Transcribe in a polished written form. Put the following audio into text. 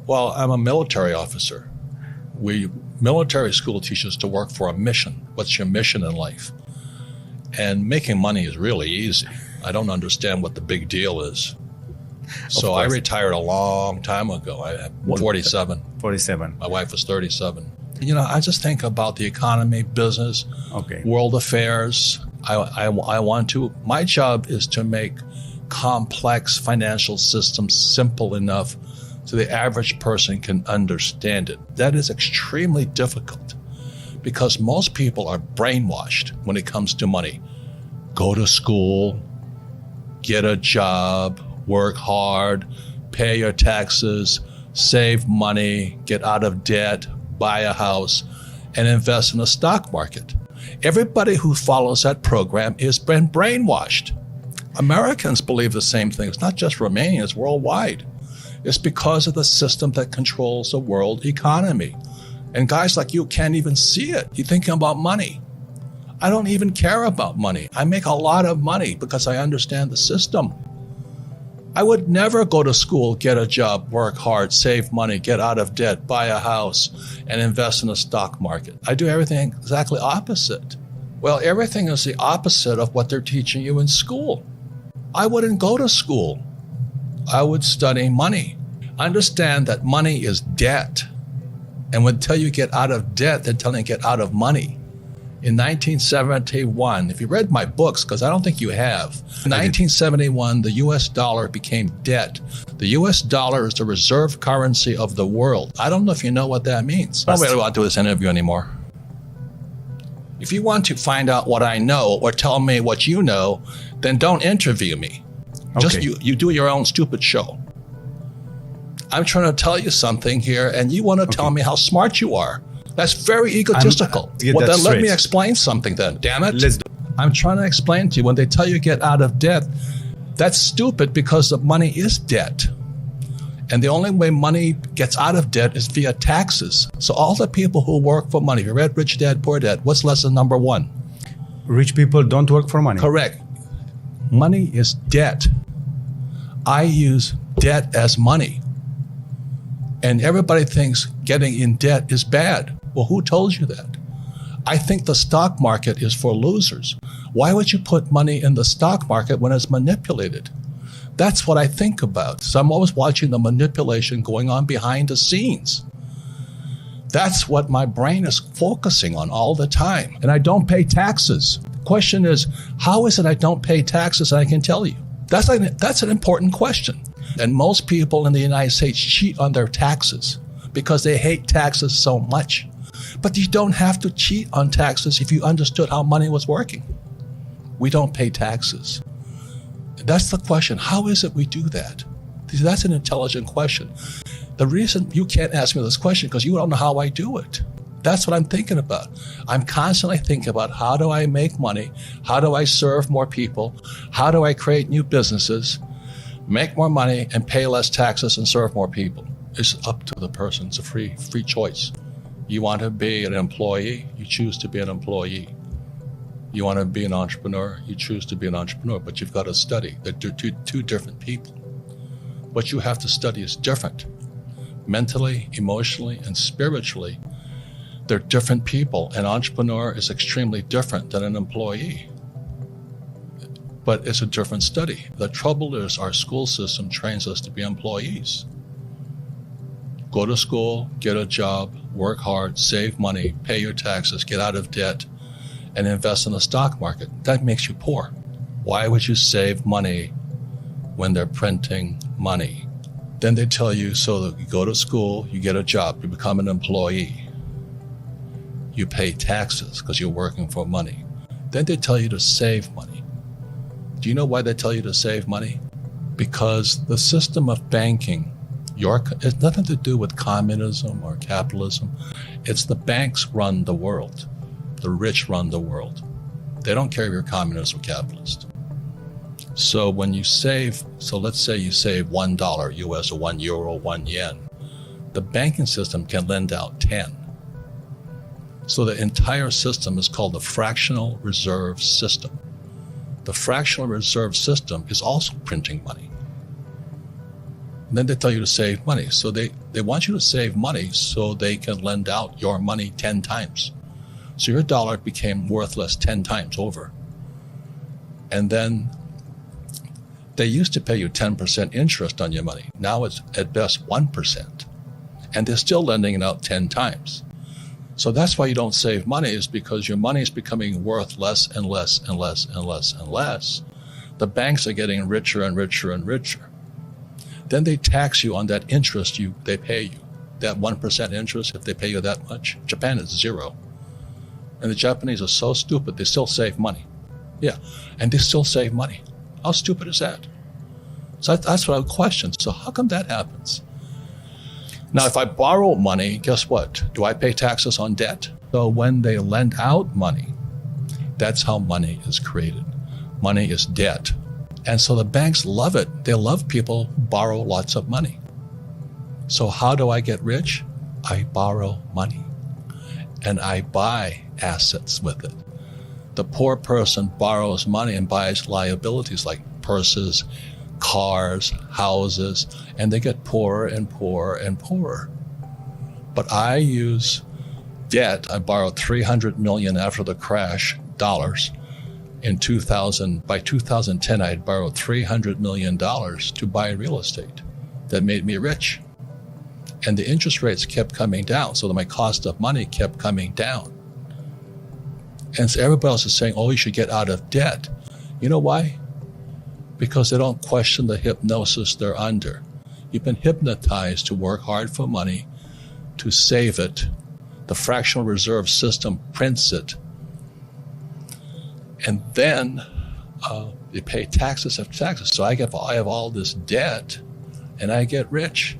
Well, I'm a military officer. Military school teaches to work for a mission. What's your mission in life? And making money is really easy. I don't understand what the big deal is. So I retired a long time ago. I'm 47. 47. My wife was 37. I just think about the economy, business, world affairs. My job is to make complex financial systems simple enough so the average person can understand it. That is extremely difficult because most people are brainwashed when it comes to money. Go to school, get a job, work hard, pay your taxes, save money, get out of debt, buy a house, and invest in the stock market. Everybody who follows that program has been brainwashed. Americans believe the same thing. It's not just Romania, it's worldwide. It's because of the system that controls the world economy. And guys like you can't even see it. You're thinking about money. I don't even care about money. I make a lot of money because I understand the system. I would never go to school, get a job, work hard, save money, get out of debt, buy a house, and invest in the stock market. I do everything exactly opposite. Well, everything is the opposite of what they're teaching you in school. I wouldn't go to school. I would study money. Understand that money is debt. And until you get out of debt, they're telling you to get out of money. In 1971, if you read my books, because I don't think you have, in 1971, the US dollar became debt. The US dollar is the reserve currency of the world. I don't know if you know what that means. I don't really want to do this interview anymore. If you want to find out what I know or tell me what you know, then don't interview me. Just you do your own stupid show. I'm trying to tell you something here, and you want to tell me how smart you are. That's very egotistical. Well, then let me explain something then, damn it. I'm trying to explain to you, when they tell you get out of debt, that's stupid because the money is debt. And the only way money gets out of debt is via taxes. So all the people who work for money, if you read Rich Dad, Poor Dad, what's lesson number 1? Rich people don't work for money. Correct. Money is debt. I use debt as money. And everybody thinks getting in debt is bad. Well, who told you that? I think the stock market is for losers. Why would you put money in the stock market when it's manipulated? That's what I think about. So I'm always watching the manipulation going on behind the scenes. That's what my brain is focusing on all the time. And I don't pay taxes. The question is, how is it I don't pay taxes? And I can tell you. That's an important question. And most people in the United States cheat on their taxes because they hate taxes so much. But you don't have to cheat on taxes if you understood how money was working. We don't pay taxes. That's the question. How is it we do that? That's an intelligent question. The reason you can't ask me this question because you don't know how I do it. That's what I'm thinking about. I'm constantly thinking about how do I make money? How do I serve more people? How do I create new businesses, make more money, and pay less taxes and serve more people? It's up to the person. It's a free choice. You want to be an employee, you choose to be an employee. You want to be an entrepreneur, you choose to be an entrepreneur, but you've got to study. They're two different people. What you have to study is different. Mentally, emotionally, and spiritually, they're different people. An entrepreneur is extremely different than an employee. But it's a different study. The trouble is our school system trains us to be employees. Go to school, get a job, work hard, save money, pay your taxes, get out of debt, and invest in the stock market. That makes you poor. Why would you save money when they're printing money? Then they tell you, so that you go to school, you get a job, you become an employee. You pay taxes because you're working for money. Then they tell you to save money. Do you know why they tell you to save money? Because the system of banking, it's nothing to do with communism or capitalism. It's the banks run the world. The rich run the world. They don't care if you're communist or capitalist. So when you save, so let's say you save $1 US or €1, 1 yen, the banking system can lend out 10. So the entire system is called the fractional reserve system. The fractional reserve system is also printing money. And then they tell you to save money. So they want you to save money so they can lend out your money 10 times. So your dollar became worthless 10 times over. And then they used to pay you 10% interest on your money. Now it's at best 1%. And they're still lending it out 10 times. So that's why you don't save money, is because your money is becoming worth less and less and less and less and less. The banks are getting richer and richer and richer. Then they tax you on that interest they pay you. That 1% interest, if they pay you that much. Japan is 0. And the Japanese are so stupid, they still save money. Yeah, and they still save money. How stupid is that? So that's what I would question. So how come that happens? Now, if I borrow money, guess what? Do I pay taxes on debt? So when they lend out money, that's how money is created. Money is debt. And so the banks love it. They love people who borrow lots of money. So how do I get rich? I borrow money. And I buy assets with it. The poor person borrows money and buys liabilities like purses, cars, houses, and they get poorer and poorer and poorer. But I use debt. I borrowed $300 million after the crash, dollars. In 2000, by 2010, I had borrowed $300 million to buy real estate. That made me rich. And the interest rates kept coming down, so that my cost of money kept coming down. And so everybody else is saying, oh, you should get out of debt. You know why? Because they don't question the hypnosis they're under. You've been hypnotized to work hard for money, to save it. The fractional reserve system prints it. And then you pay taxes after taxes. So I have all this debt, and I get rich.